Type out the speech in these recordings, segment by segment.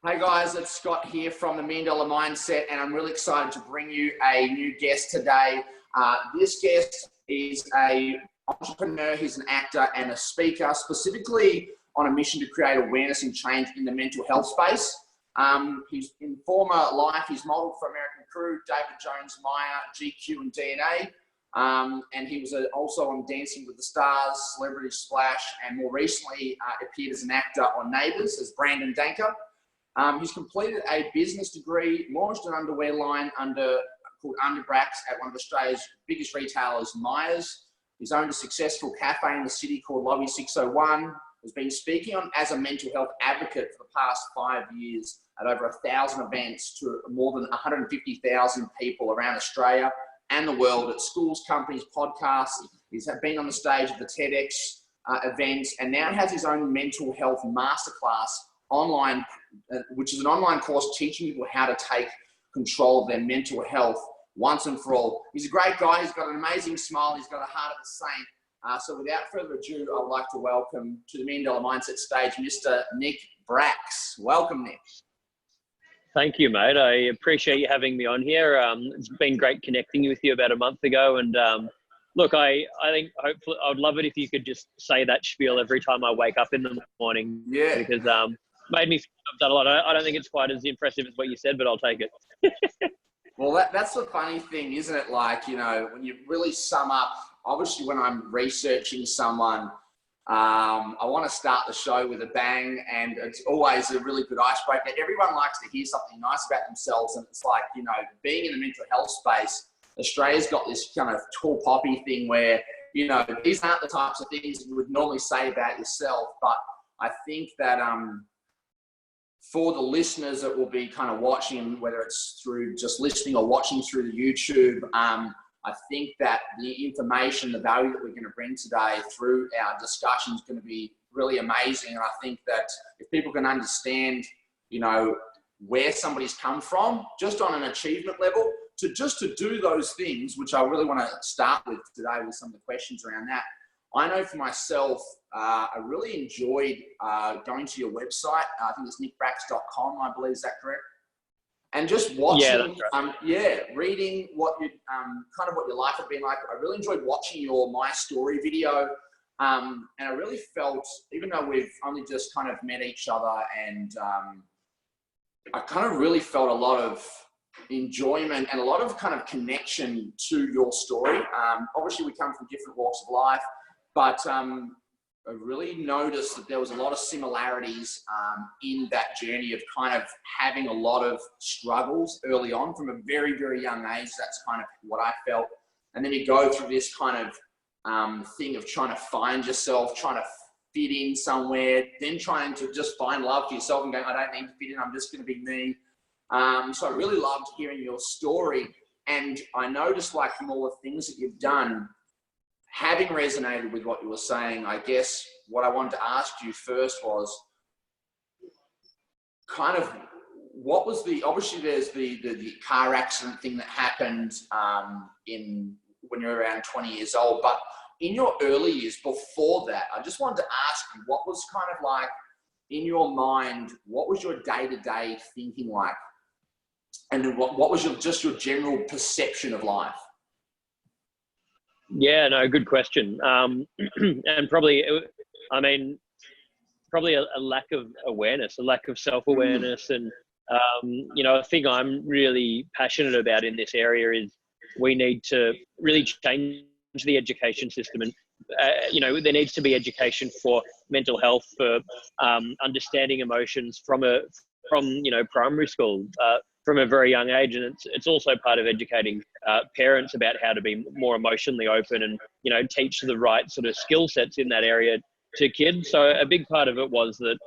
Hey guys, it's Scott here from the $1 Million Mindset, and I'm really excited to bring you a new guest today. This guest is an entrepreneur, he's an actor and a speaker, specifically on a mission to create awareness and change in the mental health space. He's in former life, he's modeled for American Crew, David Jones, Maya, GQ and DNA. And he was also on Dancing with the Stars, Celebrity Splash, and more recently appeared as an actor on Neighbours as Brandon Danker. He's completed a business degree, launched an underwear line called Bracks at one of Australia's biggest retailers, Myers. He's owned a successful cafe in the city called Lobby 601. Has been speaking on as a mental health advocate for the past 5 years at over 1,000 events to more than 150,000 people around Australia and the world at schools, companies, podcasts. He's been on the stage at the TEDx events, and now has his own mental health masterclass online, which is an online course teaching people how to take control of their mental health once and for all. He's a great guy. He's got an amazing smile. He's got a heart of a saint. So without further ado, I'd like to welcome to the $1 Million Mindset stage, Mr. Nick Bracks. Welcome, Nick. Thank you, mate. I appreciate you having me on here. It's been great connecting with you about a month ago. And look, I think hopefully I'd love it if you could just say that spiel every time I wake up in the morning. Yeah. Because made me feel I've done a lot. I don't think it's quite as impressive as what you said, but I'll take it. Well, that's the funny thing, isn't it? Like, you know, when you really sum up, obviously when I'm researching someone, I want to start the show with a bang, and it's always a really good icebreaker. Everyone likes to hear something nice about themselves, and it's like, you know, being in the mental health space, Australia's got this kind of tall poppy thing where, you know, these aren't the types of things you would normally say about yourself, but I think that for the listeners that will be kind of watching, whether it's through just listening or watching through the YouTube, I think that the information, the value that we're going to bring today through our discussion is going to be really amazing. And I think that if people can understand, you know, where somebody's come from, just on an achievement level, to do those things, which I really want to start with today with some of the questions around that. I know for myself, I really enjoyed going to your website. I think it's nickbracks.com, I believe. Is that correct? And just watching, reading what you kind of what your life had been like. I really enjoyed watching your My Story video, and I really felt, even though we've only just kind of met each other, and I kind of really felt a lot of enjoyment and a lot of kind of connection to your story. Obviously, we come from different walks of life, but I really noticed that there was a lot of similarities in that journey of kind of having a lot of struggles early on from a very, very young age. That's kind of what I felt. And then you go through this kind of thing of trying to find yourself, trying to fit in somewhere, then trying to just find love for yourself and going, I don't need to fit in, I'm just going to be me. So I really loved hearing your story. And I noticed, like, from all the things that you've done, having resonated with what you were saying, I guess what I wanted to ask you first was kind of what was obviously there's the car accident thing that happened when you're around 20 years old, but in your early years before that, I just wanted to ask you, what was kind of like in your mind, what was your day-to-day thinking like? And what was your general perception of life? Yeah, no, good question. And probably, I mean, probably a lack of awareness, a lack of self-awareness. And, you know, a thing I'm really passionate about in this area is we need to really change the education system. And, you know, there needs to be education for mental health, for understanding emotions from you know, primary school, from a very young age. And it's also part of educating parents about how to be more emotionally open and, you know, teach the right sort of skill sets in that area to kids. So a big part of it was that,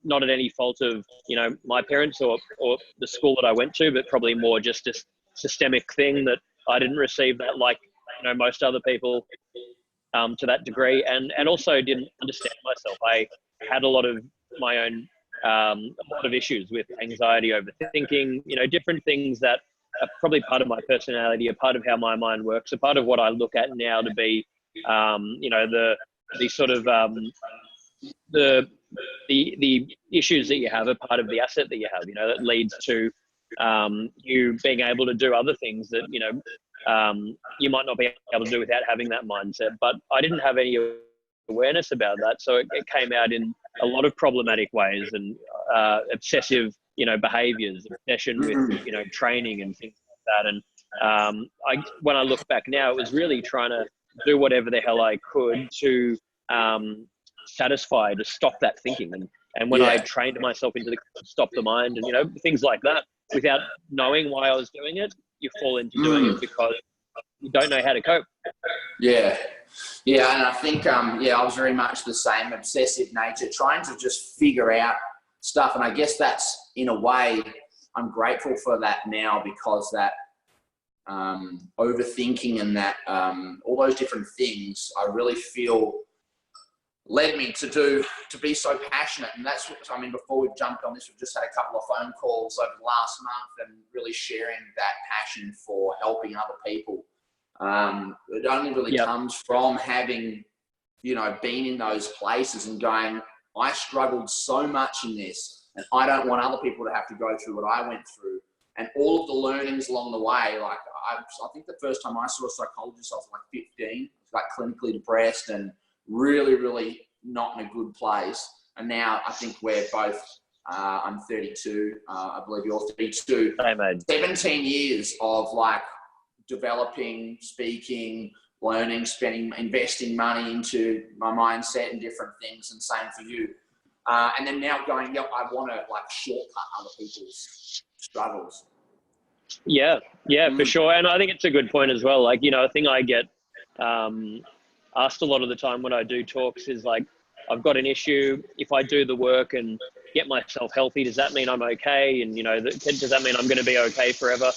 not at any fault of, you know, my parents or the school that I went to, but probably more just a systemic thing that I didn't receive that, like, you know, most other people to that degree, and also didn't understand myself. I had a lot of my own a lot of issues with anxiety, overthinking, you know, different things that are probably part of my personality, a part of how my mind works, a part of what I look at now to be, you know, the sort of the issues that you have are part of the asset that you have, you know, that leads to you being able to do other things that, you know, you might not be able to do without having that mindset. But I didn't have any awareness about that. So it came out in a lot of problematic ways, and obsessive, you know, behaviors, obsession with, you know, training and things like that. And when I look back now, it was really trying to do whatever the hell I could to to stop that thinking. And when I trained myself into stop the mind and, you know, things like that, without knowing why I was doing it, you fall into doing it because you don't know how to cope. Yeah. Yeah. And I think, I was very much the same, obsessive nature, trying to just figure out stuff. And I guess that's, in a way, I'm grateful for that now, because that overthinking and that all those different things, I really feel led me to be so passionate. And that's what, I mean, before we've jumped on this, we've just had a couple of phone calls over the last month and really sharing that passion for helping other people. It only really comes from having, you know, been in those places and going, I struggled so much in this, and I don't want other people to have to go through what I went through. And all of the learnings along the way, like I think the first time I saw a psychologist, I was like 15, like clinically depressed and really, really not in a good place. And now I think we're both, I'm 32, I believe you're 32, 17 years of like developing, speaking, learning, investing money into my mindset and different things, and same for you. And then now going, I want to like shortcut other people's struggles. Yeah, for sure. And I think it's a good point as well. Like, you know, a thing I get asked a lot of the time when I do talks is like, I've got an issue. If I do the work and get myself healthy, does that mean I'm okay? And, you know, does that mean I'm going to be okay forever?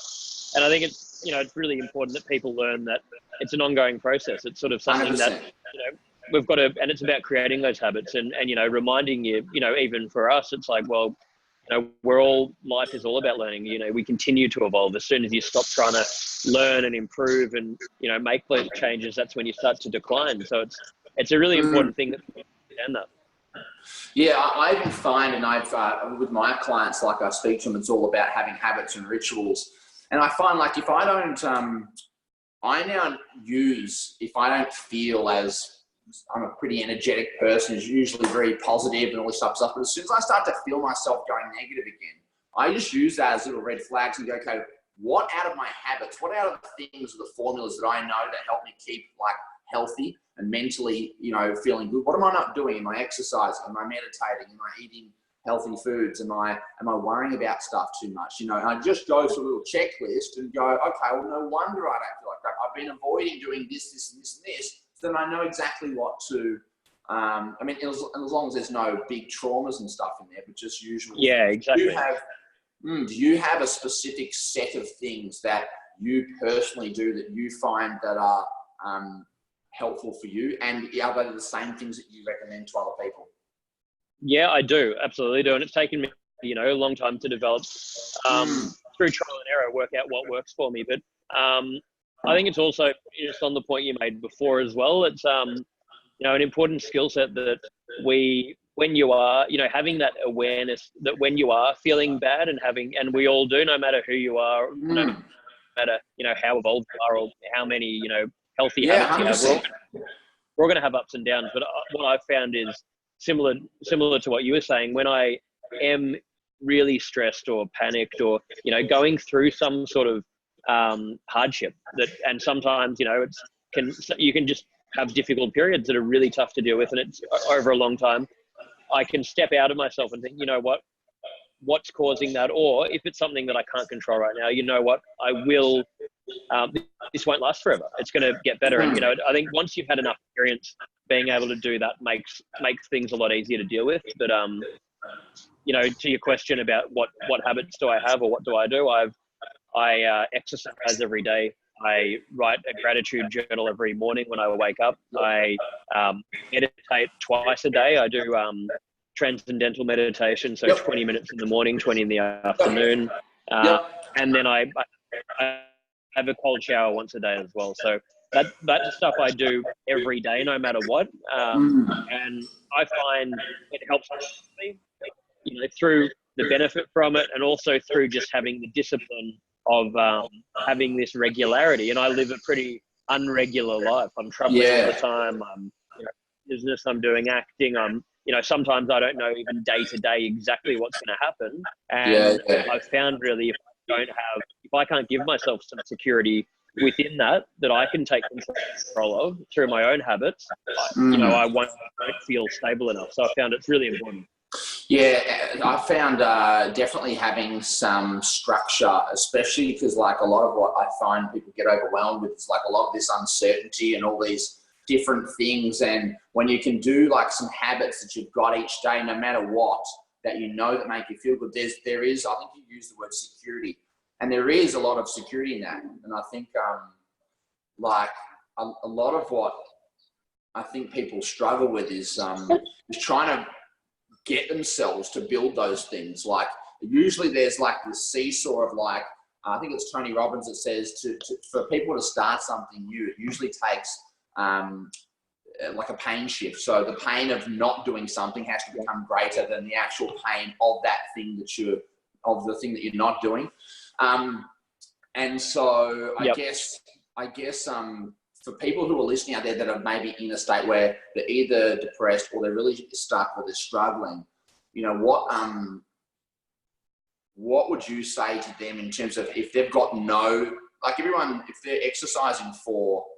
And I think it's, you know, it's really important that people learn that it's an ongoing process. It's sort of something 100%. That, you know, we've got to, and it's about creating those habits and, you know, reminding you, you know, even for us, it's like, well, you know, life is all about learning. You know, we continue to evolve. As soon as you stop trying to learn and improve and, you know, make those changes, that's when you start to decline. So it's a really important thing that people understand that. Yeah, I even find, and I've, with my clients, like I speak to them, it's all about having habits and rituals. And I find like if I don't, I now use, if I don't feel as, I'm a pretty energetic person, who's usually very positive and all this type of stuff. But as soon as I start to feel myself going negative again, I just use that as little red flags and go, okay, what out of my habits, what out of the things, the formulas that I know that help me keep like healthy and mentally, you know, feeling good? What am I not doing? Am I exercising? Am I meditating? Am I eating healthy foods? Am I worrying about stuff too much? You know, and I just go through a little checklist and go, okay, well, no wonder I don't feel like crap. I've been avoiding doing this, this, and this, and this. Then I know exactly what to, I mean, as long as there's no big traumas and stuff in there, but just usual. Yeah, exactly. Do you have a specific set of things that you personally do that you find that are helpful for you? And are they the same things that you recommend to other people? Yeah, I do. Absolutely do. And it's taken me, you know, a long time to develop through trial and error, work out what works for me. But I think it's also just on the point you made before as well. It's, you know, an important skill set that when you are, you know, having that awareness that when you are feeling bad and we all do, no matter who you are, no matter, you know, how evolved you are or how many, you know, healthy habits you have, we're all going to have ups and downs. But what I've found is similar to what you were saying, when I am really stressed or panicked or, you know, going through some sort of hardship and sometimes, you know, you can just have difficult periods that are really tough to deal with, and it's over a long time. I can step out of myself and think, you know what's causing that? Or if it's something that I can't control right now, you know what, I will, this won't last forever. It's going to get better. And, you know, I think once you've had enough experience, being able to do that makes things a lot easier to deal with. But, you know, to your question about what habits do I have or what do I do? I exercise every day. I write a gratitude journal every morning when I wake up. I meditate twice a day. I do transcendental meditation, so 20 minutes in the morning, 20 in the afternoon. And then I have a cold shower once a day as well. So that stuff I do every day, no matter what. And I find it helps me, through the benefit from it, and also through just having the discipline of having this regularity. And I live a pretty unregular life. I'm traveling all the time. I'm business. I'm doing acting. I'm sometimes I don't know even day to day exactly what's going to happen. And I've found really if I can't give myself some security within that I can take control of through my own habits, I won't feel stable enough. So I found it's really important. Yeah, I found definitely having some structure, especially because like a lot of what I find people get overwhelmed with is like a lot of this uncertainty and all these different things. And when you can do like some habits that you've got each day, no matter what, that that make you feel good, there is, I think you used the word security, and there is a lot of security in that. And I think like a lot of what I think people struggle with is trying to get themselves to build those things. Like usually there's like this seesaw of like, I think it's Tony Robbins that says for people to start something new, it usually takes like a pain shift. So the pain of not doing something has to become greater than the actual pain of that thing the thing that you're not doing. And so I guess for people who are listening out there that are maybe in a state where they're either depressed or they're really stuck or they're struggling, what would you say to them in terms of if they've got if they're exercising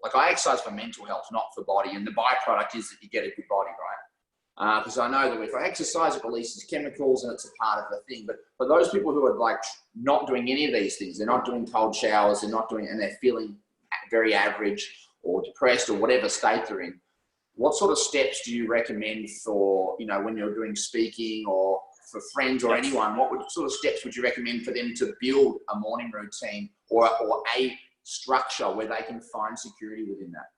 like I exercise for mental health, not for body, and the byproduct is that you get a good body, right? Because I know that if I exercise, it releases chemicals and it's a part of the thing. But for those people who are like not doing any of these things, they're not doing cold showers, and they're feeling very average or depressed or whatever state they're in, what sort of steps do you recommend for, when you're doing speaking or for friends or anyone, what sort of steps would you recommend for them to build a morning routine or a structure where they can find security within that?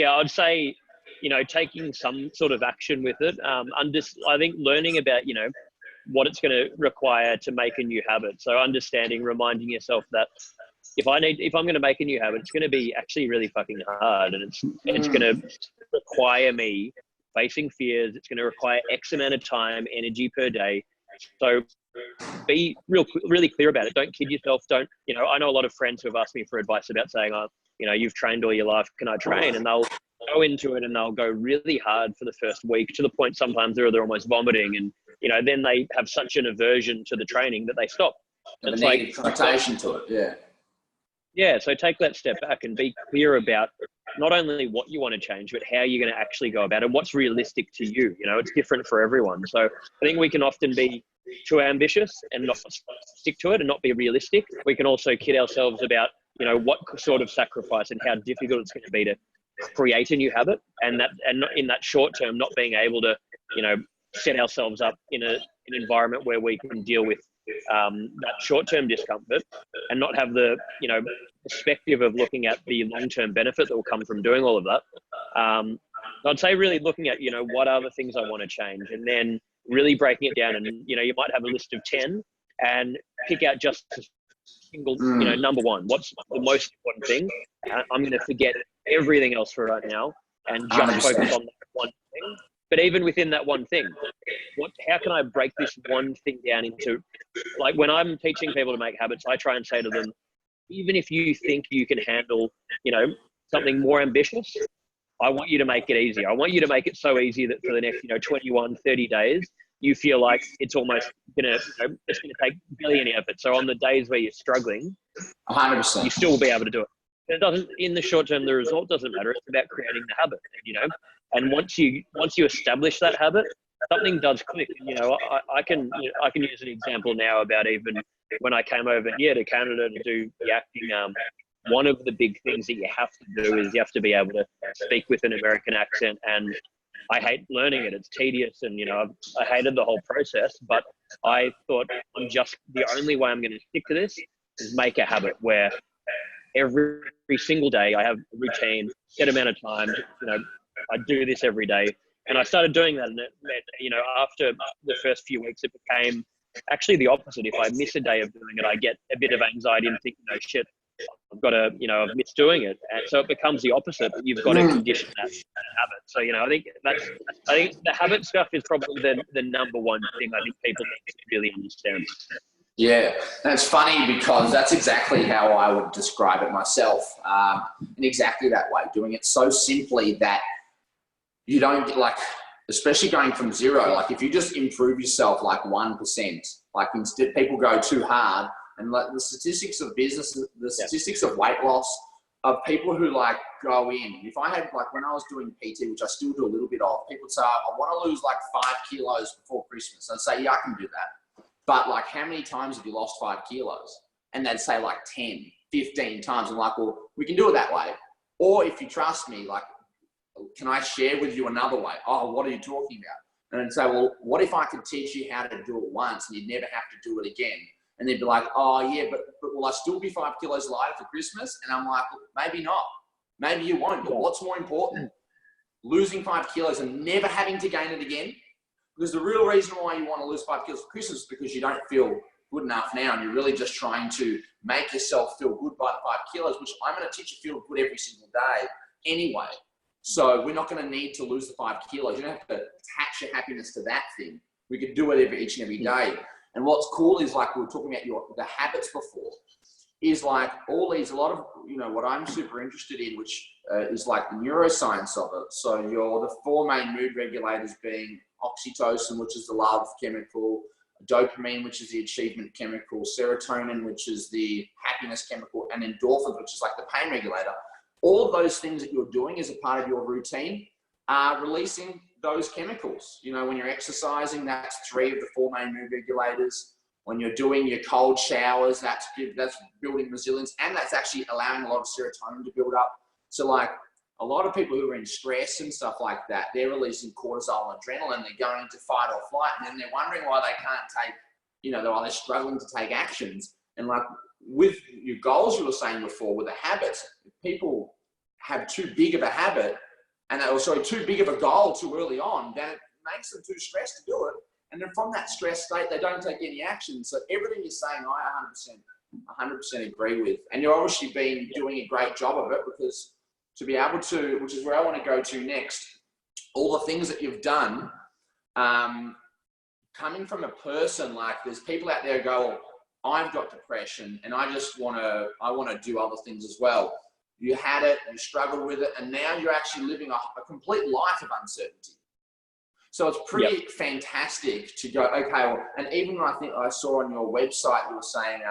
I'd say, taking some sort of action with it. I think learning about, what it's going to require to make a new habit. So reminding yourself that if I'm going to make a new habit, it's going to be actually really fucking hard, and it's going to require me facing fears. It's going to require X amount of time, energy per day. So be really clear about it. Don't kid yourself. I know a lot of friends who have asked me for advice about saying, you've trained all your life, can I train? And they'll go into it and they'll go really hard for the first week, to the point sometimes they're almost vomiting, and then they have such an aversion to the training that they stop. It's like connotation to it. Yeah, so take that step back and be clear about not only what you want to change, but how you're going to actually go about it, what's realistic to you. It's different for everyone. So I think we can often be too ambitious and not stick to it and not be realistic. We can also kid ourselves about, what sort of sacrifice and how difficult it's going to be to create a new habit, and in that short term, not being able to, set ourselves up in an environment where we can deal with that short-term discomfort and not have the perspective of looking at the long-term benefit that will come from doing all of that. I'd say really looking at what are the things I want to change, and then really breaking it down, and you might have a list of 10 and pick out just a single number one. What's the most important thing? I'm going to forget everything else for right now and just focus on that one thing. But even within that one thing, how can I break this one thing down into, like when I'm teaching people to make habits, I try and say to them, even if you think you can handle, something more ambitious, I want you to make it easy. I want you to make it so easy that for the next, 21, 30 days, you feel like it's almost it's going to take barely any effort. So on the days where you're struggling, 100%, you still will be able to do it. It doesn't, in the short term, the result doesn't matter. It's about creating the habit, And once you establish that habit, something does click. And, I can use an example now about even when I came over here to Canada to do the acting. One of the big things that you have to do is you have to be able to speak with an American accent, and I hate learning it. It's tedious, and I hated the whole process. But I thought the only way I'm going to stick to this is make a habit where every single day I have a routine, set amount of time, I do this every day. And I started doing that, and it meant, after the first few weeks, it became actually the opposite. If I miss a day of doing it, I get a bit of anxiety and think, shit, I've got to, I've missed doing it. And so it becomes the opposite, but you've got to condition that habit. So, I think the habit stuff is probably the number one thing I think people need to really understand. Yeah, and it's funny because that's exactly how I would describe it myself, in exactly that way, doing it so simply that you don't get especially going from zero, like if you just improve yourself like 1%, like instead people go too hard, and like the statistics of business, the statistics of weight loss, of people who go in. If I had when I was doing PT, which I still do a little bit of, people say, I want to lose 5 kilos before Christmas. I'd say, yeah, I can do that. But how many times have you lost 5 kilos? And they'd say 10, 15 times. I'm like, well, we can do it that way. Or if you trust me, can I share with you another way? Oh, what are you talking about? And I'd say, well, what if I could teach you how to do it once and you'd never have to do it again? And they'd be like, oh yeah, but will I still be 5 kilos lighter for Christmas? And I'm like, maybe not. Maybe you won't. But what's more important? Losing 5 kilos and never having to gain it again? Because the real reason why you want to lose 5 kilos for Christmas is because you don't feel good enough now, and you're really just trying to make yourself feel good by the 5 kilos, which I'm going to teach you feel good every single day anyway. So we're not going to need to lose the 5 kilos. You don't have to attach your happiness to that thing. We could do it each and every day. And what's cool is we were talking about the habits before, is a lot of, what I'm super interested in, which is the neuroscience of it. So the 4 main mood regulators being oxytocin, which is the love chemical, dopamine, which is the achievement chemical, serotonin, which is the happiness chemical, and endorphins, which is the pain regulator. All of those things that you're doing as a part of your routine are releasing those chemicals. When you're exercising, that's 3 of the 4 main mood regulators. When you're doing your cold showers, that's building resilience, and that's actually allowing a lot of serotonin to build up. So a lot of people who are in stress and stuff like that, they're releasing cortisol and adrenaline. They're going into fight or flight, and then they're wondering why they can't take, they're struggling to take actions. And with your goals you were saying before, with the habits, if people have too big of a habit, too big of a goal too early on, then it makes them too stressed to do it. And then from that stress state, they don't take any action. So everything you're saying, I 100% agree with. And you've obviously been doing a great job of it, because to be able to, which is where I want to go to next, all the things that you've done, coming from a person, there's people out there who go, I've got depression and I want to do other things as well. You had it, you struggled with it, and now you're actually living a complete life of uncertainty. So it's pretty fantastic to go, okay, well, and even I think I saw on your website, you were saying,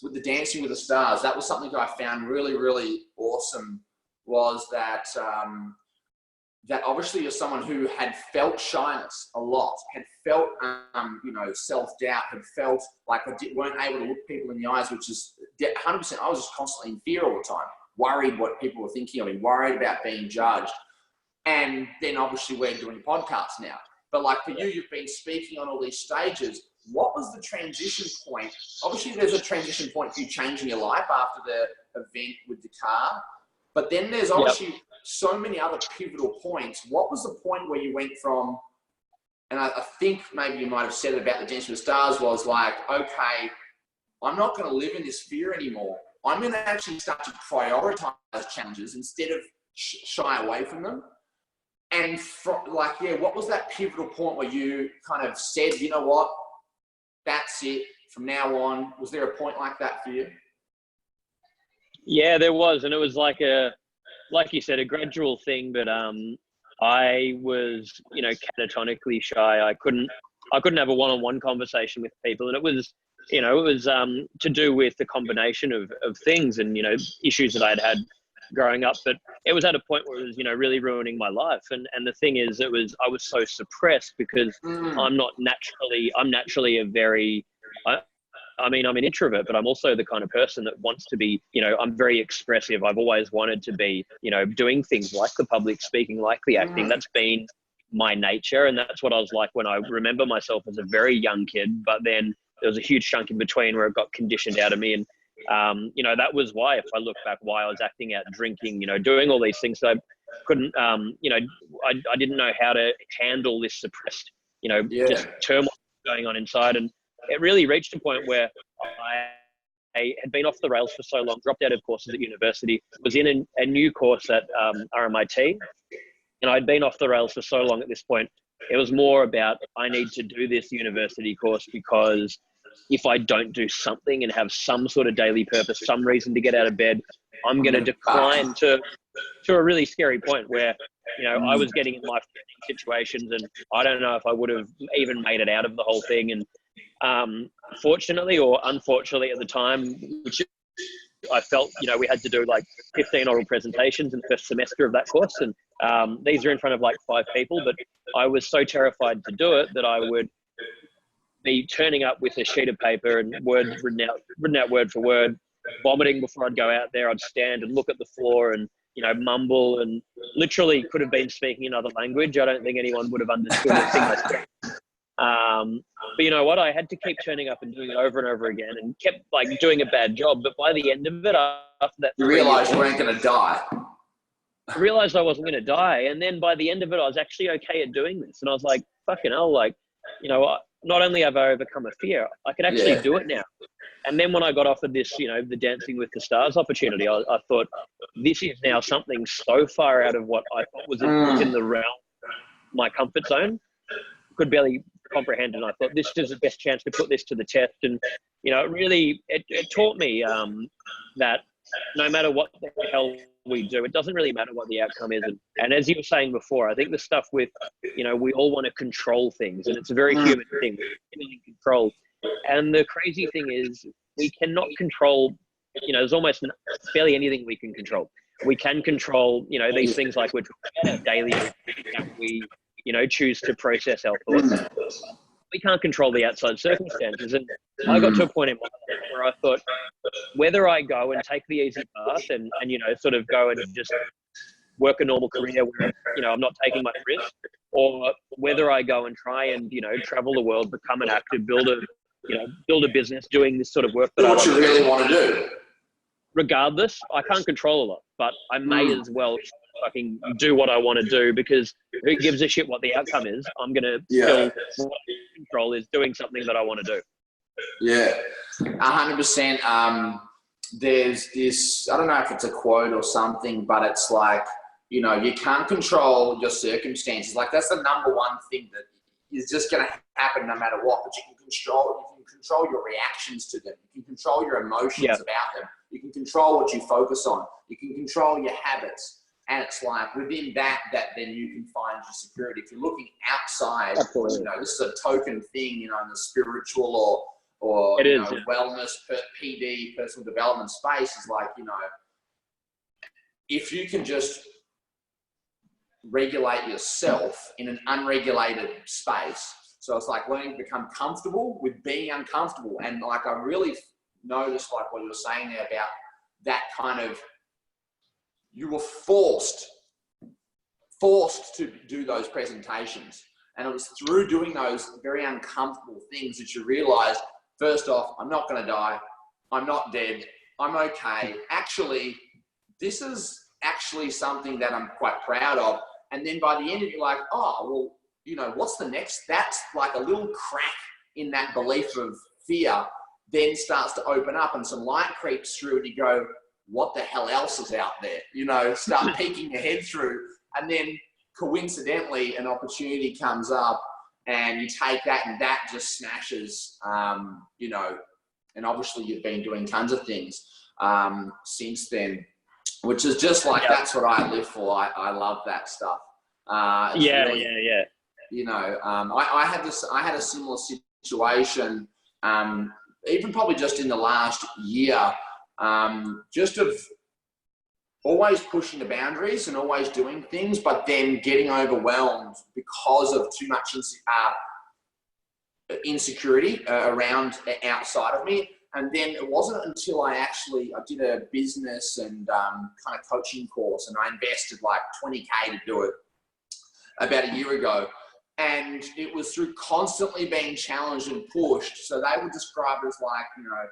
with the Dancing with the Stars, that was something that I found really, really awesome, was that, that obviously you're someone who had felt shyness a lot, had felt, self-doubt, had felt weren't able to look people in the eyes, which is 100%. I was just constantly in fear all the time, worried what people were thinking of me, worried about being judged. And then obviously we're doing podcasts now. But for you, you've been speaking on all these stages. What was the transition point? Obviously there's a transition point for you changing your life after the event with the car. But then there's obviously so many other pivotal points. What was the point where you went from, and I think maybe you might have said it about the Dancing with the Stars, was okay, I'm not going to live in this fear anymore. I'm going to actually start to prioritize challenges instead of shy away from them. And what was that pivotal point where you kind of said, you know what, that's it, from now on? Was there a point like that for you? Yeah, there was. And it was like you said, a gradual thing, but I was, catatonically shy. I couldn't have a one-on-one conversation with people. And it was to do with the combination of things and, issues that I'd had growing up. But it was at a point where it was, really ruining my life. And the thing is, I was so suppressed because I'm naturally a very, I'm an introvert, but I'm also the kind of person that wants to be, I'm very expressive. I've always wanted to be, doing things like the public speaking, like the acting. That's been my nature. And that's what I was like when I remember myself as a very young kid. But then there was a huge chunk in between where it got conditioned out of me. And, that was why, if I look back, why I was acting out, drinking, doing all these things. So I couldn't, I didn't know how to handle this suppressed, just turmoil going on inside. And it really reached a point where had been off the rails for so long, dropped out of courses at university, was in a new course at RMIT, and I'd been off the rails for so long at this point. It was more about, I need to do this university course because if I don't do something and have some sort of daily purpose, some reason to get out of bed, I'm going to decline to a really scary point where, you know, I was getting in life situations and I don't know if I would have even made it out of the whole thing. And fortunately or unfortunately at the time, which I felt, you know, we had to do like 15 oral presentations in the first semester of that course. And these are in front of like 5 people, but I was so terrified to do it that I would be turning up with a sheet of paper and words written out word for word, vomiting before I'd go out there. I'd stand and look at the floor and, you know, mumble, and literally could have been speaking another language. I don't think anyone would have understood a thing I said. But you know what? I had to keep turning up and doing it over and over again, and kept like doing a bad job. But by the end of it, after that, you realised you weren't going to die. I realised I wasn't going to die, and then by the end of it, I was actually okay at doing this. And I was like, "Fucking hell!" Like, you know, not only have I overcome a fear, I can actually do it now. And then when I got offered this, you know, the Dancing with the Stars opportunity, I thought, this is now something so far out of what I thought was in the realm of my comfort zone. Could barely comprehend, and I thought this is the best chance to put this to the test. And you know, it taught me that no matter what the hell we do, it doesn't really matter what the outcome is. And as you were saying before, I think the stuff with, you know, we all want to control things, and it's a very human thing, control. And the crazy thing is, we cannot control, you know, there's almost barely anything we can control. We can control, you know, these things like we're talking about daily, that we, you know, choose to process our thoughts. We can't control the outside circumstances. And I got to a point in my life where I thought, whether I go and take the easy path and you know, sort of go and just work a normal career where, you know, I'm not taking much risk, or whether I go and try and, you know, travel the world, become an actor, build a business doing this sort of work that what you really want to do. Regardless, I can't control a lot, but I may as well fucking do what I want to do, because who gives a shit what the outcome is? I'm going to still, what I control is doing something that I want to do. Yeah, 100%. There's this, I don't know if it's a quote or something, but it's like, you know, you can't control your circumstances. Like, that's the number one thing that is just going to happen no matter what, but you can control your reactions to them. You can control your emotions about them. You can control what you focus on. You can control your habits. And it's like within that then you can find your security. If you're looking outside, you know, this is a token thing, you know, in the spiritual or you know, wellness, PD, personal development space, is like, you know, if you can just regulate yourself in an unregulated space. So it's like learning to become comfortable with being uncomfortable. And like, I really noticed like what you were saying there about that kind of, you were forced to do those presentations. And it was through doing those very uncomfortable things that you realized, first off, I'm not going to die. I'm not dead. I'm okay. Actually, this is actually something that I'm quite proud of. And then by the end of it, you're like, oh, well, you know, what's the next? That's like a little crack in that belief of fear then starts to open up, and some light creeps through, and you go, what the hell else is out there? You know, start peeking your head through, and then coincidentally an opportunity comes up and you take that, and that just smashes, you know, and obviously you've been doing tons of things since then, which is just like, that's what I live for. I love that stuff. You know, I had a similar situation, even probably just in the last year, just of always pushing the boundaries and always doing things, but then getting overwhelmed because of too much insecurity around outside of me. And then it wasn't until I did a business and kind of coaching course, and I invested like 20K to do it about a year ago. And it was through constantly being challenged and pushed. So they would describe it as like, you know,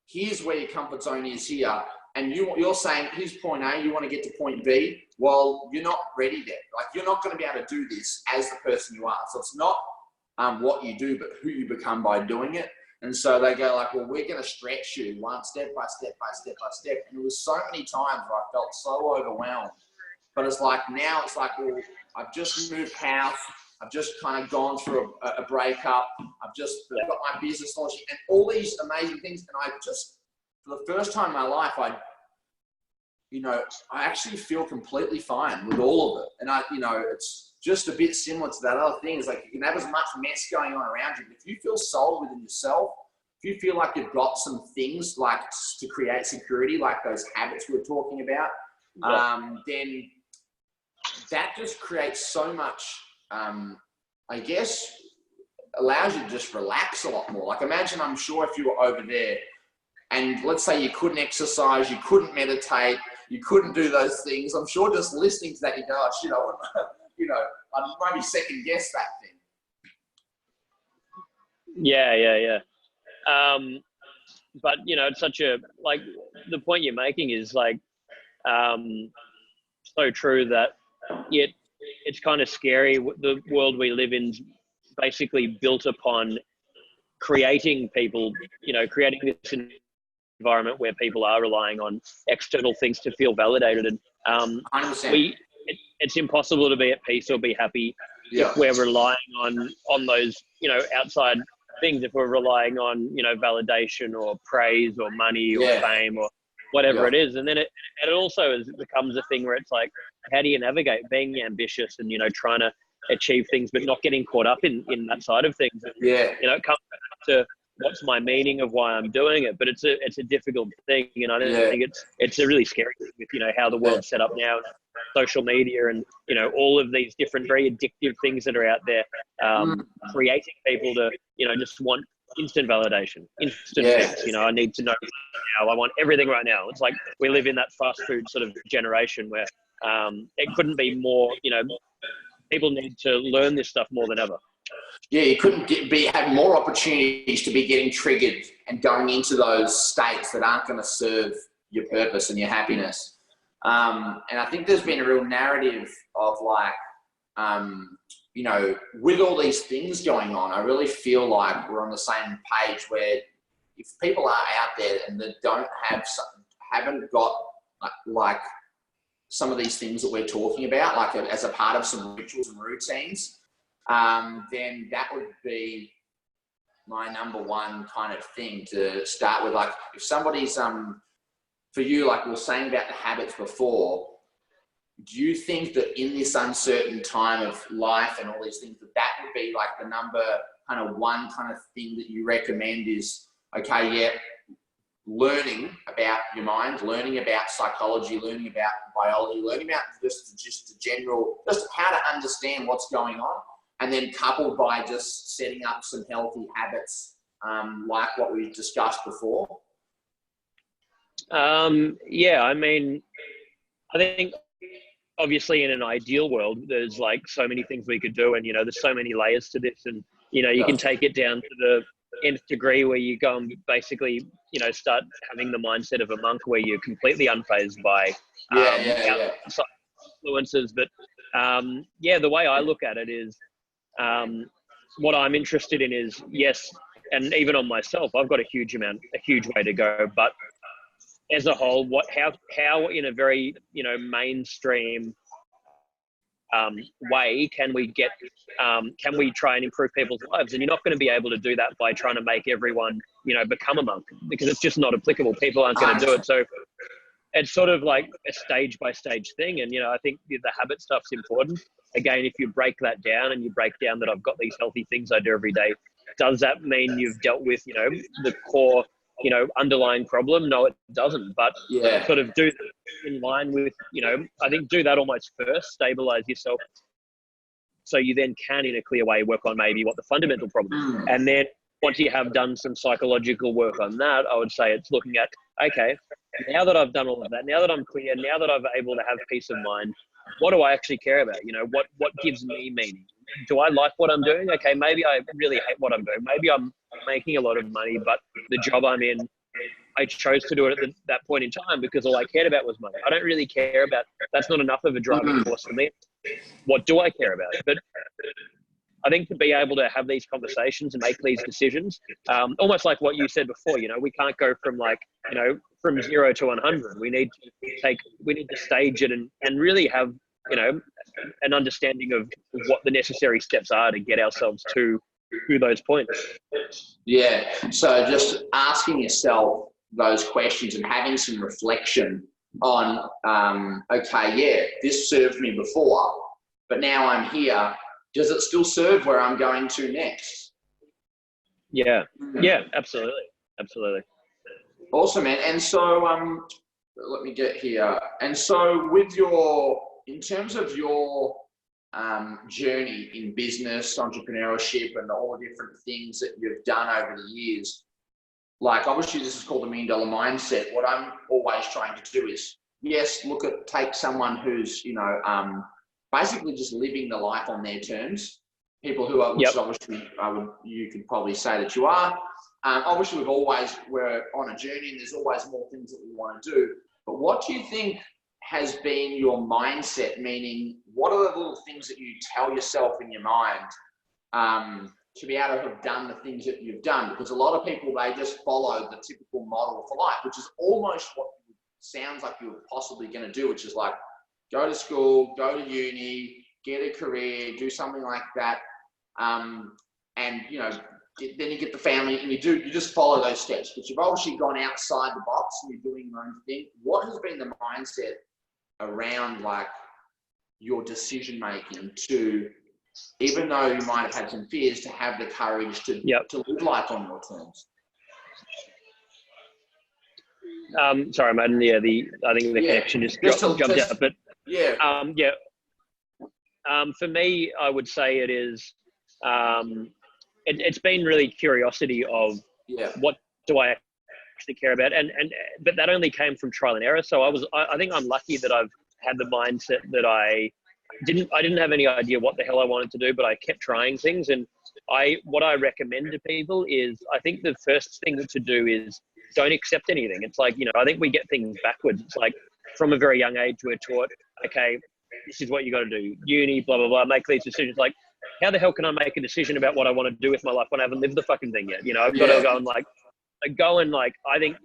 here's where your comfort zone is here. And you're saying, here's point A, you want to get to point B. Well, you're not ready there. Like, you're not going to be able to do this as the person you are. So it's not what you do, but who you become by doing it. And so they go like, well, we're going to stretch you one step by step by step by step. And it was so many times where I felt so overwhelmed. But it's like, now it's like, well, I've just moved house. I've just kind of gone through a breakup. I've just got my business launching and all these amazing things. And I just, for the first time in my life, I actually feel completely fine with all of it. And it's just a bit similar to that other thing. Is like, you can have as much mess going on around you, but if you feel solid within yourself, if you feel like you've got some things like to create security, like those habits we were talking about, then that just creates so much, I guess, allows you to just relax a lot more. Like, imagine, I'm sure if you were over there and let's say you couldn't exercise, you couldn't meditate, you couldn't do those things, I'm sure just listening to that, you go, oh, I'd maybe second guess that thing. Yeah. But, it's such a, like, the point you're making is like, so true that it's kind of scary. The world we live in is basically built upon creating people, creating this environment where people are relying on external things to feel validated. And 100%. It's impossible to be at peace or be happy if we're relying on those, outside things. If we're relying on, validation or praise or money or fame or whatever it is. And then it also becomes a thing where it's like, how do you navigate being ambitious and, trying to achieve things, but not getting caught up in that side of things? And, it comes back to what's my meaning of why I'm doing it, but it's a difficult thing. And I don't think it's a really scary thing with, how the world's set up now, social media and, all of these different, very addictive things that are out there, creating people to, just want instant validation, instant fix. I need to know right now. I want everything right now. It's like we live in that fast food sort of generation where it couldn't be more, people need to learn this stuff more than ever. Yeah, you couldn't have more opportunities to be getting triggered and going into those states that aren't going to serve your purpose and your happiness. And I think there's been a real narrative of like, with all these things going on, I really feel like we're on the same page where if people are out there and they haven't got like some of these things that we're talking about, like as a part of some rituals and routines, then that would be my number one kind of thing to start with. Like if somebody's, for you, like we were saying about the habits before, do you think that in this uncertain time of life and all these things, that would be like the number kind of one kind of thing that you recommend is, learning about your mind, learning about psychology, learning about biology, learning about just the general, just how to understand what's going on, and then coupled by just setting up some healthy habits, like what we discussed before? I think obviously in an ideal world, there's like so many things we could do, and there's so many layers to this, and you can take it down to the nth degree where you go and basically start having the mindset of a monk where you're completely unfazed by influences. But the way I look at it is, what I'm interested in is, yes, and even on myself, I've got a huge way to go, but as a whole, how in a very, mainstream way can we try and improve people's lives? And you're not going to be able to do that by trying to make everyone, become a monk, because it's just not applicable. People aren't going to do it. So it's sort of like a stage by stage thing. And, I think the habit stuff's important. Again, if you break that down and you break down that I've got these healthy things I do every day, does that mean you've dealt with, the core, underlying problem? No, it doesn't. But sort of do that in line with, I think do that almost first, stabilize yourself, so you then can, in a clear way, work on maybe what the fundamental problem is. And then once you have done some psychological work on that, I would say it's looking at, okay, now that I've done all of that, now that I'm clear, now that I'm able to have peace of mind, what do I actually care about? What gives me meaning? Do I like what I'm doing? Okay, maybe I really hate what I'm doing. Maybe I'm making a lot of money, but the job I'm in, I chose to do it at that point in time because all I cared about was money. I don't really care about, that's not enough of a driving force for me. What do I care about? But I think to be able to have these conversations and make these decisions, almost like what you said before, you know, we can't go from like, you know, from 0 to 100. We need to stage it and really have, you know, an understanding of what the necessary steps are to get ourselves to those points. Yeah. So just asking yourself those questions and having some reflection on, okay, yeah, this served me before, but now I'm here. Does it still serve where I'm going to next? Yeah. Yeah, absolutely. Absolutely. Awesome, man. And so, let me get here. And so in terms of your journey in business, entrepreneurship, and all the different things that you've done over the years, like obviously this is called the $1 Million Mindset. What I'm always trying to do is, yes, take someone who's, you know, basically just living the life on their terms. People who are, which obviously you could probably say that you are. Obviously we're on a journey and there's always more things that we want to do. But what do you think has been your mindset? Meaning, what are the little things that you tell yourself in your mind to be able to have done the things that you've done? Because a lot of people, they just follow the typical model for life, which is almost what sounds like you're possibly going to do, which is like, go to school, go to uni, get a career, do something like that. And, you know, then you get the family and you just follow those steps. But you've obviously gone outside the box and you're doing your own thing. What has been the mindset around like your decision making to, even though you might have had some fears, to have the courage to live life on your terms? Sorry, mate. Yeah, I think the connection just jumped out. But for me, I would say it is. It's been really curiosity of what do I actually care about, but that only came from trial and error. So I think I'm lucky that I've had the mindset that I didn't have any idea what the hell I wanted to do, but I kept trying things. And what I recommend to people is, I think the first thing to do is don't accept anything. It's like, you know, I think we get things backwards. It's like from a very young age, we're taught, okay, this is what you got to do, uni, blah, blah, blah, make these decisions. Like, how the hell can I make a decision about what I want to do with my life when I haven't lived the fucking thing yet? You know, I've got to go and I think,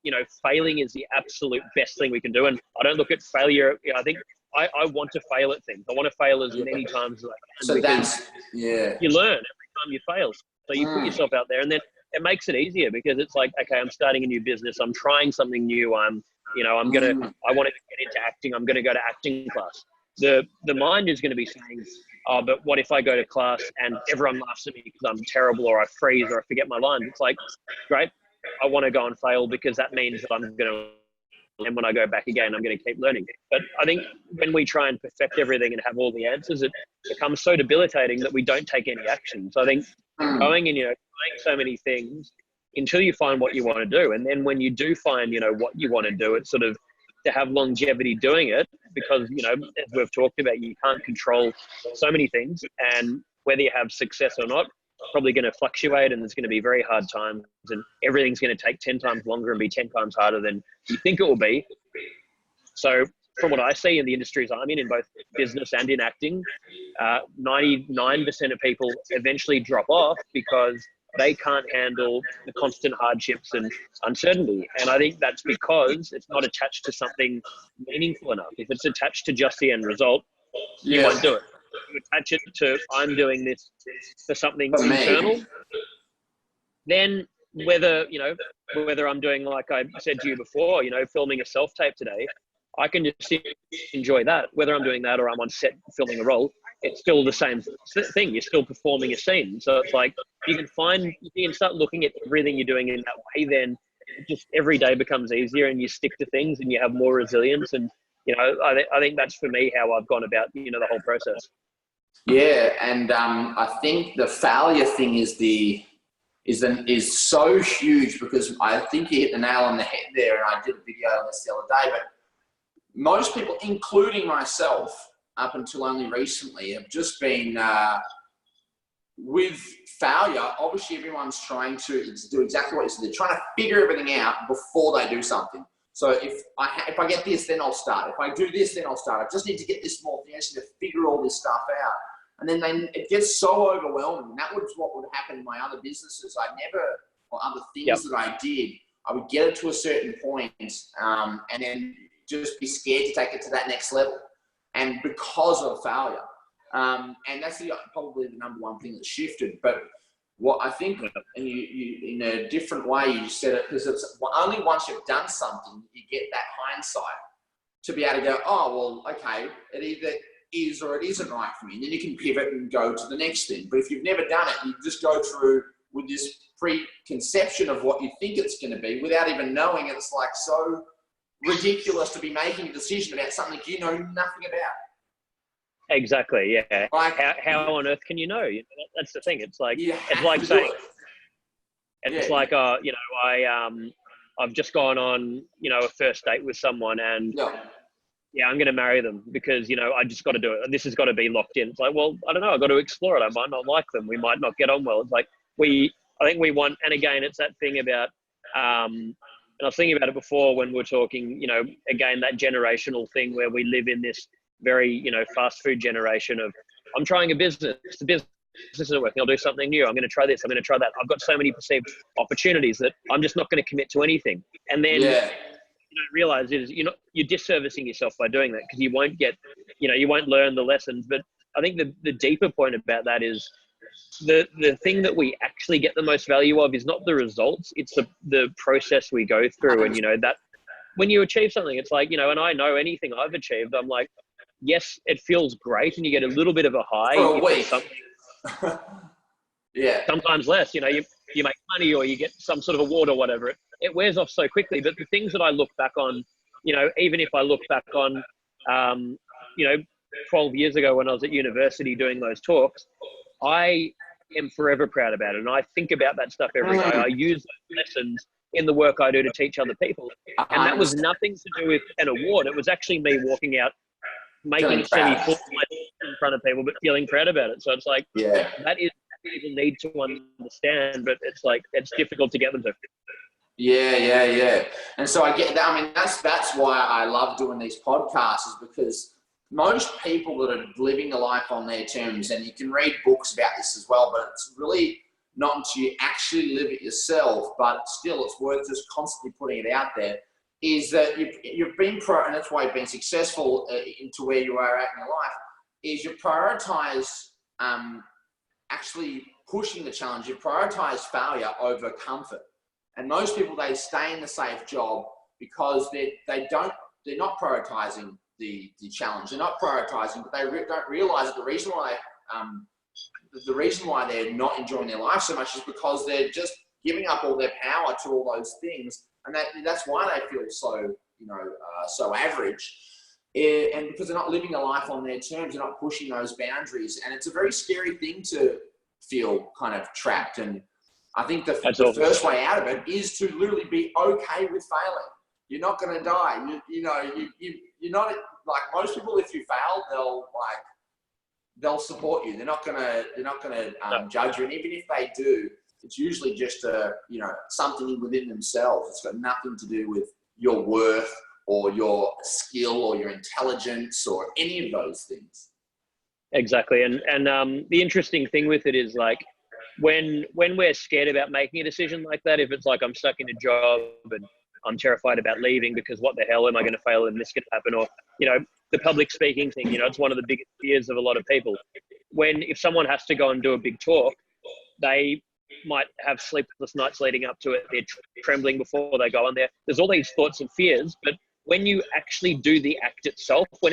you know, failing is the absolute best thing we can do. And I don't look at failure. You know, I think I want to fail at things. I want to fail as many times as I can. So you learn every time you fail. So you put yourself out there, and then it makes it easier, because it's like, okay, I'm starting a new business. I'm trying something new. I want to get into acting. I'm going to go to acting class. The mind is going to be saying, oh, but what if I go to class and everyone laughs at me because I'm terrible, or I freeze, or I forget my lines? It's like, great, I want to go and fail, because that means that I'm going to, and when I go back again, I'm going to keep learning. But I think when we try and perfect everything and have all the answers, it becomes so debilitating that we don't take any action. So I think going and, you know, trying so many things until you find what you want to do. And then when you do find, you know, what you want to do, it's sort of to have longevity doing it, because, you know, as we've talked about, you can't control so many things, and whether you have success or not, probably going to fluctuate, and there's going to be very hard times, and everything's going to take 10 times longer and be 10 times harder than you think it will be. So from what I see in the industries I'm in both business and in acting, 99% of people eventually drop off because they can't handle the constant hardships and uncertainty. And I think that's because it's not attached to something meaningful enough. If it's attached to just the end result, you won't do it. You attach it to, I'm doing this for something internal, then whether I'm doing, like I said to you before, you know, filming a self-tape today, I can just enjoy that. Whether I'm doing that or I'm on set filming a role, it's still the same thing. You're still performing a scene. So it's like, you can start looking at everything you're doing in that way, then just every day becomes easier, and you stick to things and you have more resilience. And, you know, I think that's for me how I've gone about, you know, the whole process. Yeah. And I think the failure thing is so huge, because I think you hit the nail on the head there. And I did a video on this the other day, but most people, including myself, up until only recently, have just been with failure. Obviously, everyone's trying to do exactly what you said. They're trying to figure everything out before they do something. So if I get this, then I'll start. If I do this, then I'll start. I just need to get this more thing. I just need to figure all this stuff out. And then it gets so overwhelming. And that was what would happen in my other businesses. Or other things that I did, I would get it to a certain point, and then just be scared to take it to that next level. And because of failure. And that's probably the number one thing that shifted. But what I think, and you in a different way, you said it, because it's only once you've done something, you get that hindsight to be able to go, oh, well, okay, it either is or it isn't right for me. And then you can pivot and go to the next thing. But if you've never done it, you just go through with this preconception of what you think it's going to be without even knowing. It's like so ridiculous to be making a decision about something you know nothing about. Exactly. Yeah. Like, how on earth can you know? You know, that's the thing. It's like saying, it's like, you know, I've just gone on, you know, a first date with someone, and yeah, I'm going to marry them because, you know, I just got to do it. This has got to be locked in. It's like, well, I don't know. I've got to explore it. I might not like them. We might not get on well. It's like I think we want, and again, it's that thing about, and I was thinking about it before when we were talking, you know, again, that generational thing where we live in this very, you know, fast food generation of, I'm trying a business. The business isn't working. I'll do something new. I'm going to try this. I'm going to try that. I've got so many perceived opportunities that I'm just not going to commit to anything. And then you don't realize is you're disservicing yourself by doing that, because you won't get, you know, you won't learn the lessons. But I think the deeper point about that is the thing that we actually get the most value of is not the results. It's the process we go through. And, you know, that when you achieve something, it's like, you know, and I know anything I've achieved, I'm like, yes, it feels great, and you get a little bit of a high. For a week. Yeah. Sometimes less, you know, you make money or you get some sort of award or whatever. It wears off so quickly. But the things that I look back on, you know, even if I look back on, you know, 12 years ago when I was at university doing those talks, I am forever proud about it. And I think about that stuff every day. I use those lessons in the work I do to teach other people. And that was nothing to do with an award. It was actually me walking out, making semi-full in front of people, but feeling proud about it. So it's like, that is what people need to understand, but it's like, it's difficult to get them to. Yeah. And so I get that. I mean, that's why I love doing these podcasts, is because most people that are living a life on their terms, and you can read books about this as well, but it's really not until you actually live it yourself, but still it's worth just constantly putting it out there, is that you've been and that's why you've been successful into where you are at in your life, is you prioritize actually pushing the challenge. You prioritize failure over comfort. And most people, they stay in the safe job because they're not prioritizing the challenge. They're not prioritizing, but they don't realize that the reason why they're not enjoying their life so much is because they're just giving up all their power to all those things. And that's why they feel so, you know, so average. And because they're not living a life on their terms, they're not pushing those boundaries. And it's a very scary thing to feel kind of trapped. And I think the first way out of it is to literally be okay with failing. You're not going to die. You're not like most people. If you fail, they'll support you. They're not going to judge you. And even if they do, it's usually just something within themselves. It's got nothing to do with your worth or your skill or your intelligence or any of those things. Exactly. And the interesting thing with it is, like, when we're scared about making a decision like that, if it's like I'm stuck in a job and I'm terrified about leaving because what the hell am I going to fail and this could happen, or, you know, the public speaking thing, you know, it's one of the biggest fears of a lot of people. If someone has to go and do a big talk, they might have sleepless nights leading up to it. They're trembling before they go on there. There's all these thoughts and fears, but when you actually do the act itself, when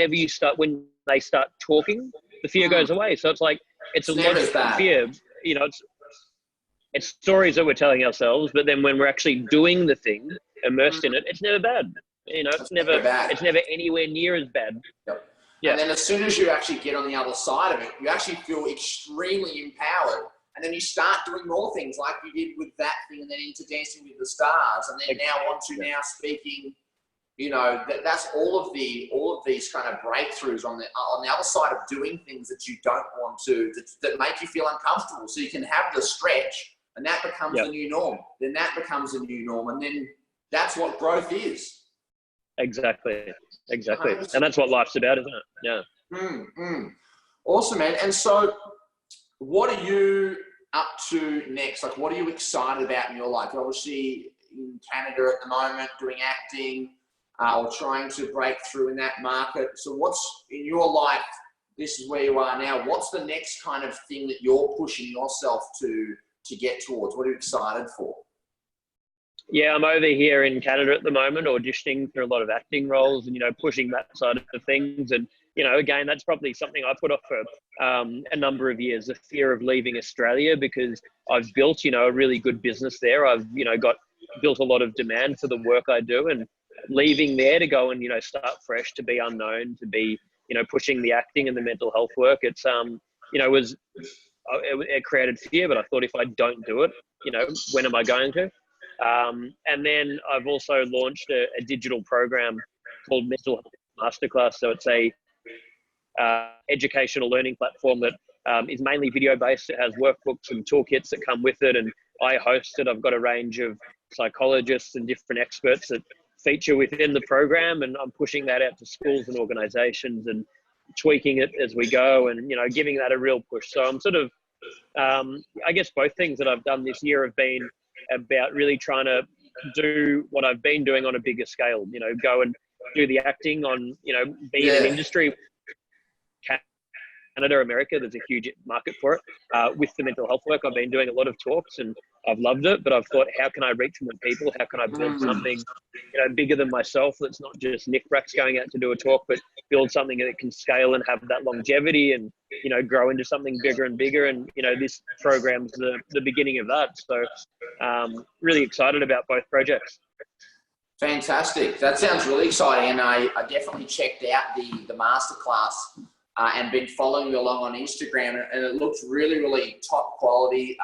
they start talking, the fear goes away. So it's like, it's a logical fear. You know, it's stories that we're telling ourselves, but then when we're actually doing the thing, immersed in it, it's never bad. You know, it's never anywhere near as bad. Yep. Yeah. And then as soon as you actually get on the other side of it, you actually feel extremely empowered. And then you start doing more things like you did with that thing, and then into Dancing with the Stars, and then now speaking. You know, that's all of these kind of breakthroughs on the other side of doing things that you don't want to, that make you feel uncomfortable. So you can have the stretch, and that becomes the new norm. Then that becomes a new norm, and then that's what growth is. Exactly. And that's what life's about, isn't it? Yeah. Awesome, man. And so what are you up to next? Like, what are you excited about in your life? You're obviously in Canada at the moment doing acting or trying to break through in that market. So what's in your life? This is where you are now. What's the next kind of thing that you're pushing yourself to get towards? What are you excited for? Yeah, I'm over here in Canada at the moment, auditioning for a lot of acting roles and, pushing that side of things. And, again, that's probably something I put off for a number of years, the fear of leaving Australia, because I've built, a really good business there. I've, built a lot of demand for the work I do, and leaving there to go and, start fresh, to be unknown, to be, pushing the acting and the mental health work. It's, it created fear, but I thought, if I don't do it, when am I going to? And then I've also launched a digital program called Mental Health Masterclass. So it's a educational learning platform that is mainly video based. It has workbooks and toolkits that come with it, and I host it. I've got a range of psychologists and different experts that feature within the program, and I'm pushing that out to schools and organizations and tweaking it as we go, and giving that a real push. So I'm sort of I guess both things that I've done this year have been about really trying to do what I've been doing on a bigger scale, go and do the acting on, be in an industry, Canada, America, there's a huge market for it. With the mental health work, I've been doing a lot of talks and I've loved it, but I've thought, how can I reach more people? How can I build something, bigger than myself? That's not just Nick Bracks going out to do a talk, but build something that can scale and have that longevity and, grow into something bigger and bigger. And, this program's the beginning of that. So really excited about both projects. Fantastic. That sounds really exciting. And I definitely checked out the masterclass and been following you along on Instagram, and it looks really, really top quality.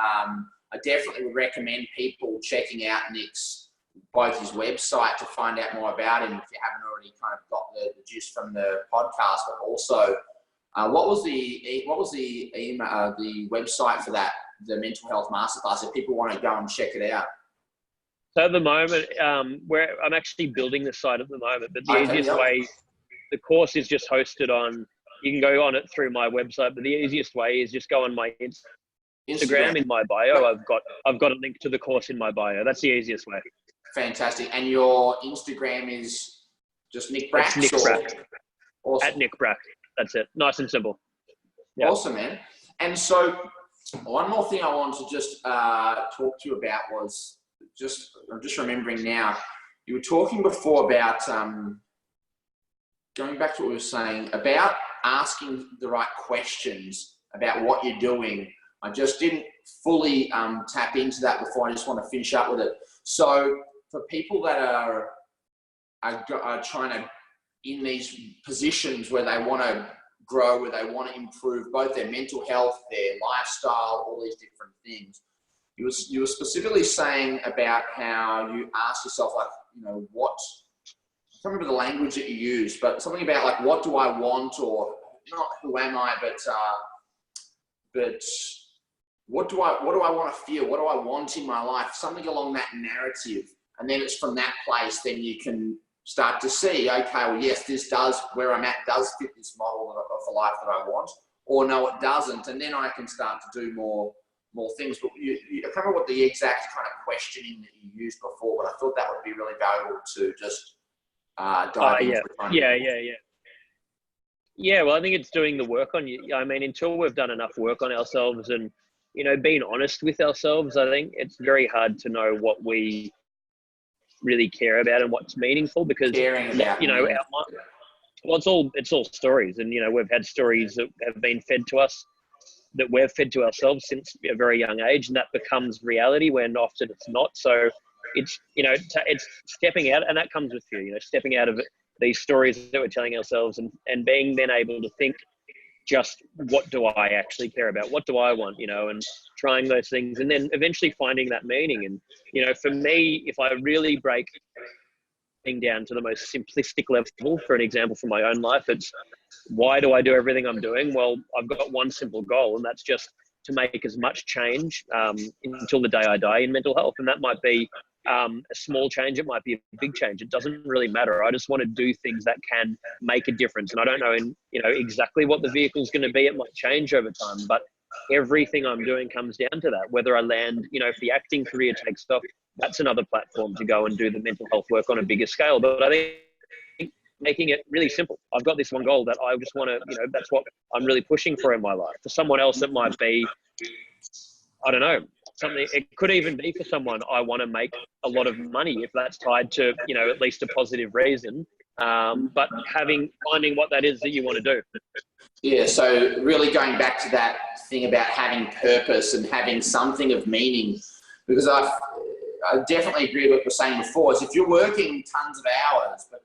I definitely would recommend people checking out Nick's, both his website to find out more about him if you haven't already kind of got the gist from the podcast, but also what was the website for that, the mental health masterclass, if people want to go and check it out? So at the moment, I'm actually building the site at the moment, but the easiest way, the course is just hosted on, you can go on it through my website, but the easiest way is just go on my Instagram in my bio. I've got a link to the course in my bio. That's the easiest way. Fantastic. And your Instagram is just Nick Bracks? Nick Bracks. Awesome. At Nick Bracks. That's it. Nice and simple. Yep. Awesome, man. And so one more thing I wanted to just talk to you about was I'm just remembering now, you were talking before about going back to what we were saying about asking the right questions about what you're doing. I just didn't fully tap into that before. I just want to finish up with it. So for people that are trying to, in these positions where they want to grow, where they want to improve both their mental health, their lifestyle, all these different things, you were specifically saying about how you ask yourself, like, what, I can't remember the language that you used, but something about like, what do I want, or not who am I, but what do I want to feel? What do I want in my life? Something along that narrative. And then it's from that place, then you can start to see, okay, well, yes, where I'm at does fit this model of the life that I want, or no, it doesn't. And then I can start to do more things. But I can't remember what the exact kind of questioning that you used before, but I thought that would be really valuable to just dive into. Yeah, well, I think it's doing the work on you. I mean, until we've done enough work on ourselves and, being honest with ourselves, I think it's very hard to know what we really care about and what's meaningful, because, it's all stories. And, we've had stories that have been fed to us, that we've fed to ourselves since a very young age, and that becomes reality when often it's not. So it's, it's stepping out, and that comes with fear, stepping out of these stories that we're telling ourselves and being then able to think, just what do I actually care about? What do I want, and trying those things, and then eventually finding that meaning. And, for me, if I really break thing down to the most simplistic level, for an example from my own life, it's, why do I do everything I'm doing? Well, I've got one simple goal, and that's just to make as much change until the day I die in mental health. And that might be a small change, it might be a big change. It doesn't really matter. I just want to do things that can make a difference. And I don't know, exactly what the vehicle's going to be. It might change over time, but everything I'm doing comes down to that. Whether I land, if the acting career takes off, that's another platform to go and do the mental health work on a bigger scale. But I think making it really simple. I've got this one goal that I just want to, that's what I'm really pushing for in my life. For someone else, it might be, I don't know, something. It could even be for someone, I want to make a lot of money, if that's tied to, at least a positive reason. But finding what that is that you want to do. Yeah, so really going back to that thing about having purpose and having something of meaning, because I definitely agree with what you were saying before, is if you're working tons of hours, but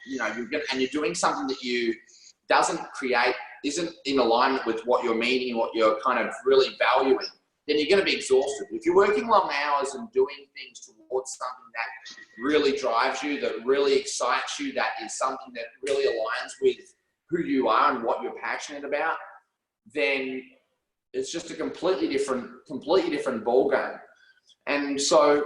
you're doing something that isn't in alignment with what you're meaning and what you're kind of really valuing, then you're going to be exhausted. If you're working long hours and doing things towards something that really drives you, that really excites you, that is something that really aligns with who you are and what you're passionate about, then it's just a completely different ball game. And so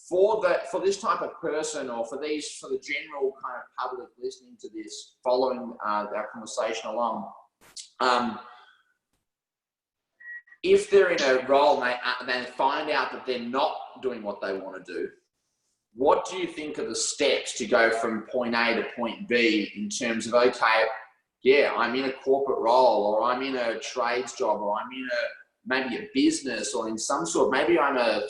for this type of person, or for the general kind of public listening to this, following our conversation along, if they're in a role and they find out that they're not doing what they want to do, what do you think are the steps to go from point A to point B in terms of, okay, yeah, I'm in a corporate role, or I'm in a trades job, or I'm in maybe a business, or in some sort, maybe I'm a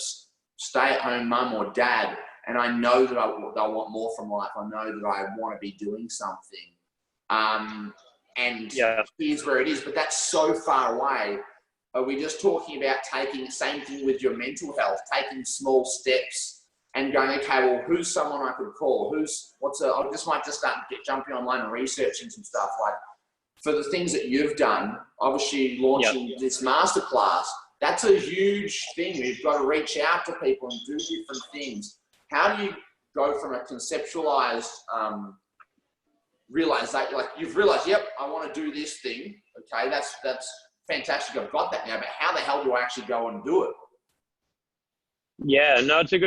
stay-at-home mum or dad, and I know that I want more from life. I know that I want to be doing something. And here's where it is, but that's so far away. Are we just talking about taking the same thing with your mental health, taking small steps and going, okay, well, who's someone I could call? I might just start jumping online and researching some stuff. Like, for the things that you've done, obviously launching this masterclass, that's a huge thing. You've got to reach out to people and do different things. How do you go from a conceptualized realization, like you've realized, yep, I want to do this thing. Okay, that's fantastic. I've got that now, but how the hell do I actually go and do it? Yeah, no, it's a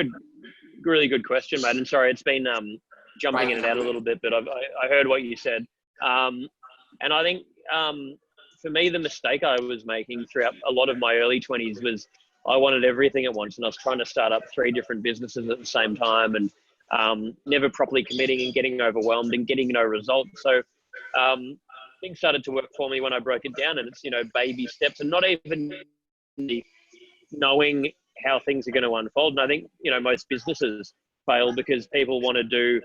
really good question, mate. And sorry, it's been jumping in and out a little bit, but I heard what you said. And I think for me, the mistake I was making throughout a lot of my early 20s was I wanted everything at once, and I was trying to start up 3 different businesses at the same time, and never properly committing and getting overwhelmed and getting no results. So things started to work for me when I broke it down, and it's, baby steps, and not even knowing how things are going to unfold. And I think, most businesses fail because people want to do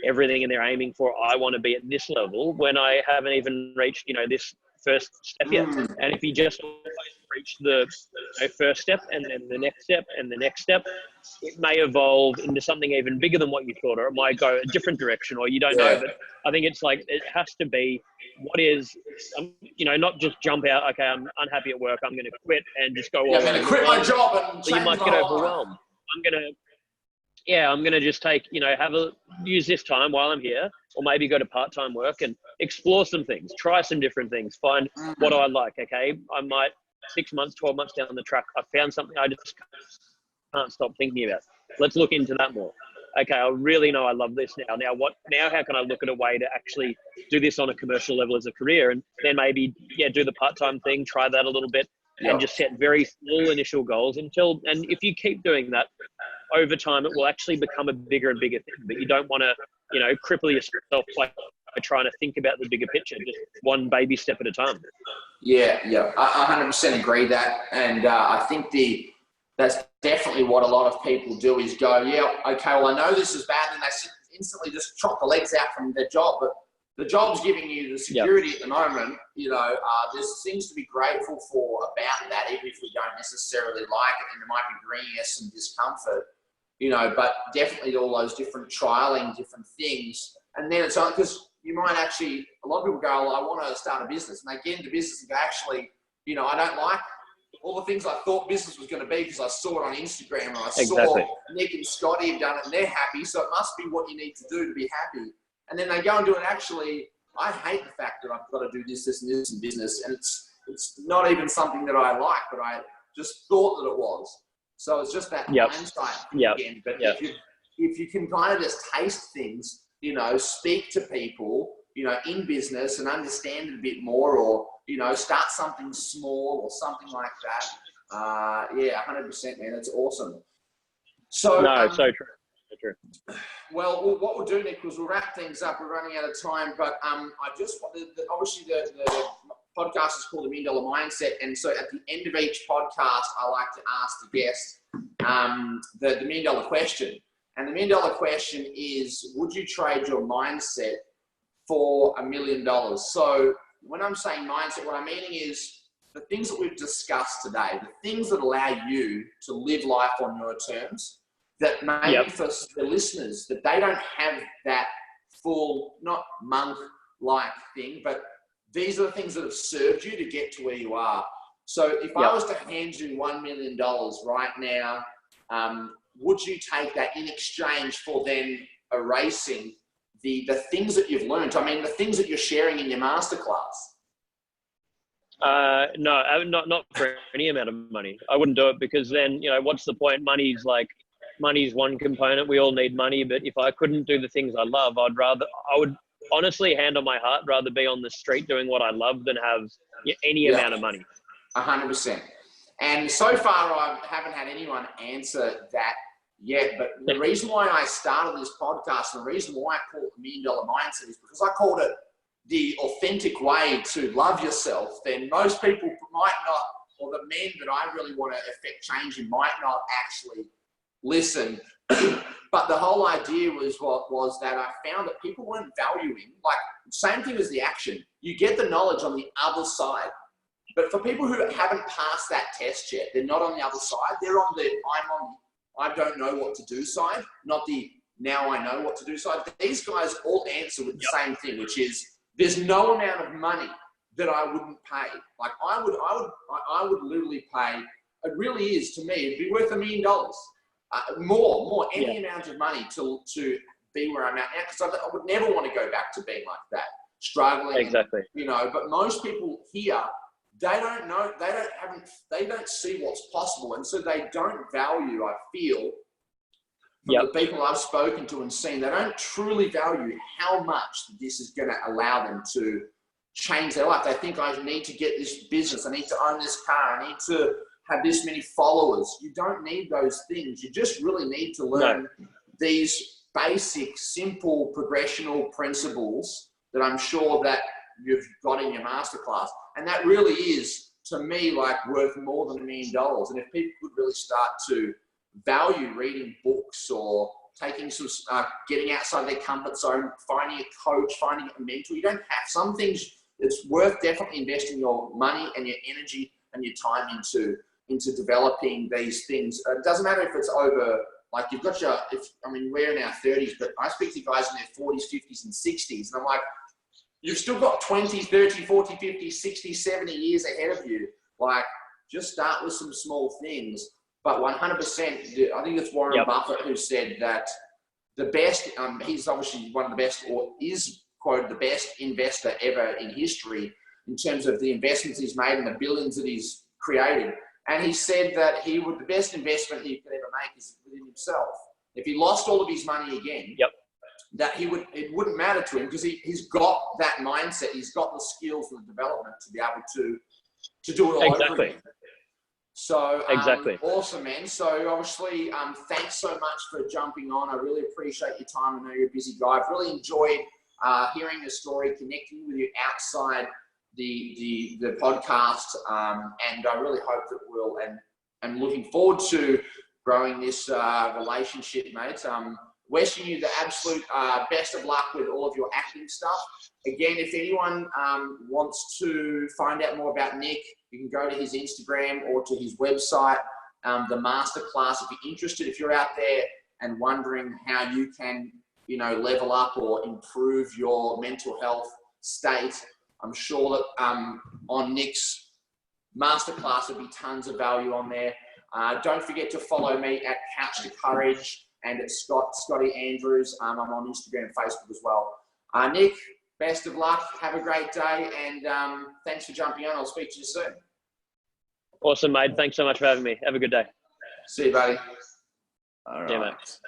everything and they're aiming for, I want to be at this level, when I haven't even reached, this first step yet. And if you just reach the first step, and then the next step and the next step, it may evolve into something even bigger than what you thought, or it might go a different direction, or you don't know. But I think it's like, it has to be what is, not just jump out, okay, I'm unhappy at work, I'm going to quit and just go all I'm going to quit my job and you might get overwhelmed. I'm going to just take, use this time while I'm here, or maybe go to part-time work and explore some things, try some different things, find what I like. Okay, I might 6 months, 12 months down the track, I found something I just can't stop thinking about. Let's look into that more. Okay, I really know I love this now. Now how can I look at a way to actually do this on a commercial level as a career? And then maybe, do the part-time thing, try that a little bit, and just set very small initial goals and if you keep doing that, over time, it will actually become a bigger and bigger thing. But you don't want to, cripple yourself by trying to think about the bigger picture, just one baby step at a time. Yeah, I 100% agree that. And I think that's definitely what a lot of people do, is go, okay, well, I know this is bad, and they instantly just chop the legs out from their job. But the job's giving you the security at the moment. There's things to be grateful for about that, even if we don't necessarily like it, and it might be bringing us some discomfort. But definitely all those different trialing different things. And then it's on, because you might actually, a lot of people go, well, I want to start a business. And they get into business and go, actually, I don't like all the things I thought business was going to be, because I saw it on Instagram, and I saw Nick and Scotty have done it and they're happy. So it must be what you need to do to be happy. And then they go and do it. Actually, I hate the fact that I've got to do this and this in business. And it's not even something that I like, but I just thought that it was. So it's just that hindsight again. But if you can kind of just taste things, you know, speak to people, you know, in business and understand it a bit more, or, you know, start something small or something like that. Yeah, 100%, man. It's awesome. So, No, so true. So true. Well, what we'll do, Nick, is we'll wrap things up. We're running out of time, but I just wanted, obviously the podcast is called The $1 Million Mindset, and so at the end of each podcast, I like to ask the guest the $1 million question. And the $1 million question is, would you trade your mindset for $1 million? So when I'm saying mindset, what I'm meaning is the things that we've discussed today, the things that allow you to live life on your terms, that maybe for the listeners, that they don't have that full, not monk-like thing, but these are the things that have served you to get to where you are. So if I was to hand you $1 million right now, would you take that in exchange for then erasing the things that you've learned? I mean, the things that you're sharing in your masterclass. No, not for any amount of money. I wouldn't do it, because then, you know, what's the point? Money's one component. We all need money, but if I couldn't do the things I love, I would honestly, hand on my heart, rather be on the street doing what I love than have any amount of money. 100%. And so far, I haven't had anyone answer that yet. But the reason why I started this podcast, and the reason why I call it the $1 Million Mindset, is because I called it the authentic way to love yourself. Then most people might not, or the men that I really want to affect change in might not actually listen. But the whole idea was that I found that people weren't valuing, like, same thing as the action. You get the knowledge on the other side. But for people who haven't passed that test yet, they're not on the other side. They're on the I don't know what to do side, not the now I know what to do side. These guys all answer with the same thing, which is there's no amount of money that I wouldn't pay. Like I would literally pay. It really is, to me, it'd be worth $1 million. More, any amount of money to be where I'm at now, because I would never want to go back to being like that, struggling. Exactly. And, you know, but most people here, they don't know, they don't see what's possible, and so they don't value, I feel, from the people I've spoken to and seen, they don't truly value how much this is going to allow them to change their life. They think, I need to get this business, I need to own this car, I need to have this many followers. You don't need those things. You just really need to learn these basic, simple, progressional principles that I'm sure that you've got in your masterclass. And that really is, to me, like worth more than $1 million. And if people could really start to value reading books or taking some, getting outside their comfort zone, finding a coach, finding a mentor, you don't have some things. It's worth definitely investing your money and your energy and your time into developing these things. It doesn't matter if it's over, like you've got we're in our 30s, but I speak to guys in their 40s, 50s, and 60s, and I'm like, you've still got 20, 30, 40, 50, 60, 70 years ahead of you. Like, just start with some small things. But 100%, I think it's Warren Buffett who said that the best, he's obviously one of the best, or is quoted the best investor ever in history in terms of the investments he's made and the billions that he's created. And he said that the best investment he could ever make is within himself. If he lost all of his money again, that it wouldn't matter to him, because he's got that mindset, he's got the skills and the development to be able to do it all over again. So awesome, man. So obviously, thanks so much for jumping on. I really appreciate your time. I know you're a busy guy. I've really enjoyed hearing your story, connecting with you outside the podcast, and I really hope that we'll, and I'm looking forward to growing this relationship, mate. Wishing you the absolute best of luck with all of your acting stuff. Again, if anyone wants to find out more about Nick, you can go to his Instagram or to his website, the Masterclass. If you're interested, if you're out there and wondering how you can, level up or improve your mental health state, I'm sure that on Nick's Masterclass there'll be tons of value on there. Don't forget to follow me at Couch to Courage and at Scotty Andrews. I'm on Instagram and Facebook as well. Nick, best of luck. Have a great day, and thanks for jumping on. I'll speak to you soon. Awesome, mate. Thanks so much for having me. Have a good day. See you, buddy. All right. Yeah, mate.